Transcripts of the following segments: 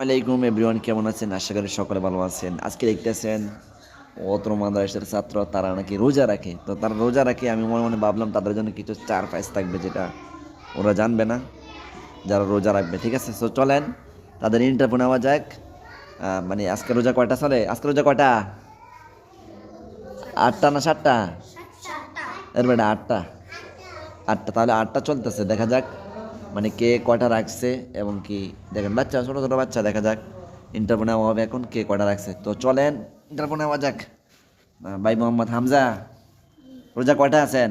আলাইকুম এভরিওয়ান, কেমন আছেন? আশা করি সকলে ভালো আছেন। আজকে দেখতেছেন অত্র মাদ্রাসার ছাত্র তারা নাকি রোজা রাখে। তো তারা রোজা রাখে, আমি মনে মনে ভাবলাম তাদের জন্য কিছু চার পাঁচ থাকবে, যেটা ওরা জানবে না যারা রোজা রাখবে। ঠিক আছে, সো চলেন তাদের ইন্টারভিউ নেওয়া যাক। মানে আজকে রোজা কয়টা চলে? আজকে রোজা কয়টা? 8টা না 7টা? এর বেটা 8টা। 8টা, তাহলে 8টা চলতেছে। দেখা যাক মানে কে কয়টা রাখছে এবং কি দেখেন বাচ্চা, ছোটো ছোটো বাচ্চা। দেখা যাক ইন্টারভিউ নেওয়া হবে এখন, কে কয়টা রাখছে। তো চলেন ইন্টারভিউ নেওয়া যাক। ভাই মোহাম্মদ হামজা, রোজা কয়টা আছেন?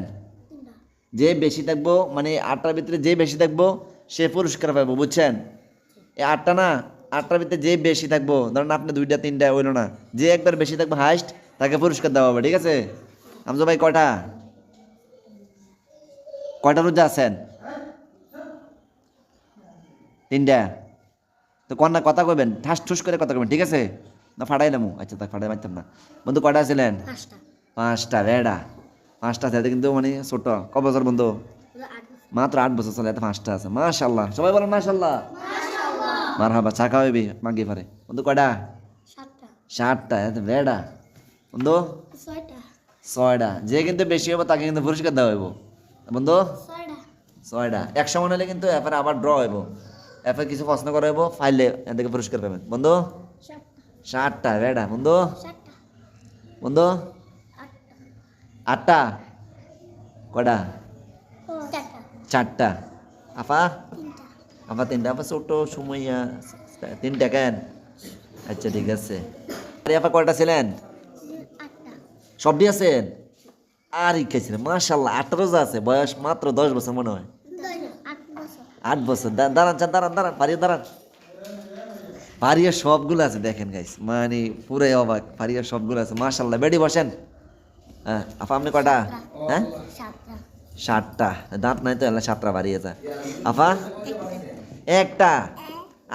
যে বেশি থাকবো, মানে 8টার ভিতরে যে বেশি থাকবো সে পুরস্কার পাবো, বুঝছেন? এই 8টা না, 8টার ভিতরে যে বেশি থাকবো, ধরেন আপনি 2টা 3টা হইলো না, যে একবার বেশি থাকবো হাইস্ট তাকে পুরস্কার দেওয়া হবে। ঠিক আছে হামজা ভাই, কয়টা কয়টা রোজা আছেন? 3টা। তো কন্যা কথা কইবেন, ঠাস ঠুস করে কথা কইবেন, ঠিক আছে? না ফাটাইলাম? আচ্ছা, তা ফাটাই মারতাম না। বন্ধু কয়টা ছিলেন? 5টা। রেডা 5টা আছে, কিন্তু মানে ছোট। ক বছর বন্ধু? মাত্র 8 বছর চলে, এত 5টা আছে। মাশাল্লাহ, সবাই বলেন মাশাল্লাহ। মারহাবা, চা খাওয়াবি মাগি পারে। বন্ধু কয়টা? 7টা। এত রেডা বন্ধু? 6টা। যে কিন্তু বেশি হবো তাকে কিন্তু পুরস্কার দেওয়া হইব বন্ধু। 6টা। 100 মনে হলে কিন্তু এরপরে আবার ড্র হইব, এরপরে কিছু প্রশ্ন করা হইব, ফাইলে এর থেকে পুরস্কার পাবেন বন্ধু। 7টা। রেডা বন্ধু? বন্ধু 8টা। কয়টা? 4টা। আপা? আপা 3টা। আপা ছোট সুমাইয়া 3টা কেন? আচ্ছা ঠিক আছে। আরে আপা কয়টা ছিলেন? সবই আছেন? আর ইচ্ছেছিলেন মাশাল্লাহ। 8টা রোজা আছে, বয়স মাত্র 10 বছর মনে হয়। 8 বছর। দাঁড়ান চান, দাঁড়ান দাঁড়ান, পারিয়ে দাঁড়ান। পারিয়া সবগুলো আছে, দেখেন গাইস, মানে পুরাই অবাক। পারিয়া সবগুলো আছে মাশাল্লাহ। বেডি বসেন। হ্যাঁ আপা আপনি কয়টা? হ্যাঁ 7টা। দাঁত নাই তো, এলা 7টা বাড়িয়ে যা। আপা? একটা।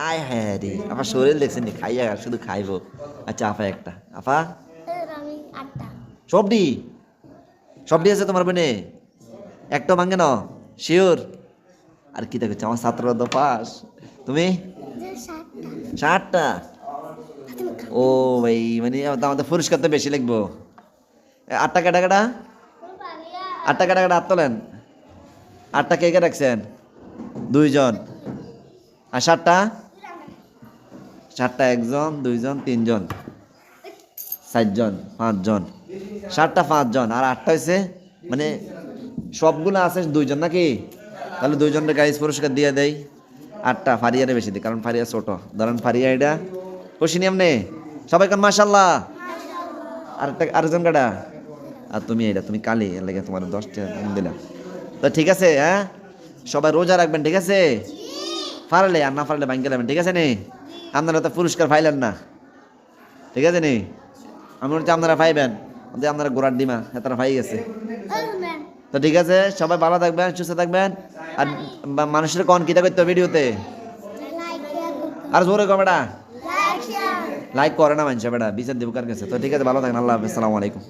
আয় হ্যাঁ রে, আমার শরীর দেখছেন নি, খাইয়া শুধু খাইবো। আচ্ছা আপা একটা। আপা? সবডি? সবডি আছে তোমার বোনে? একটা ভাঙে না? শিওর? আর কি দেখছো, আমার ছাত্ররা তো পাস। তুমি? 7টা। ও ভাই, মানে আমাদের পুরস্কার তো বেশি লিখবো। 8টা কাটা কাটা? 8টা কাটা কাটা হাত তোলেন। 8টা কে কে রাখছেন? 2 জন। আর 7টা? 7টা 1 জন, 2 জন, 3 জন, 4 জন, 5 জন। 7টা 5 জন, আর 8টা হয়েছে মানে সবগুলো আছে 2 জন নাকি? তাহলে 2 জনের গাইজ পুরস্কার দিয়ে দেয়। 8টা ফারিয়ারে বেশি দিই, কারণ ফারিয়া ছোট। ধরেন ফারিয়া এটা খুশি নিয়ম নে সবাই কোন মাশাল্লাহ। আরেকজন কাটা? আর তুমি এটা, তুমি কালি, এর লাগে তোমার 10টা দিলাম। তো ঠিক আছে, হ্যাঁ সবাই রোজা রাখবেন, ঠিক আছে? পারলে আর না পারলে ভাঙ্গে যাবেন, ঠিক আছে নি? আপনারা তো পুরস্কার পাইলেন না, ঠিক আছে নি? আমি বলছি আপনারা পাইবেন, আপনারা গোড়ার ডিমা তারা পাই গেছে। তো ঠিক আছে, সবাই ভালো থাকবেন, সুস্থ থাকবেন। আর মানুষের কন কিতা করতে ভিডিওতে আর জোরে কবেটা লাইক করে না মানুষ বেটা, বিচার দিব কার কাছে। তো ঠিক আছে, ভালো থাকেন, আল্লাহ হাফেজ, আসসালামু আলাইকুম।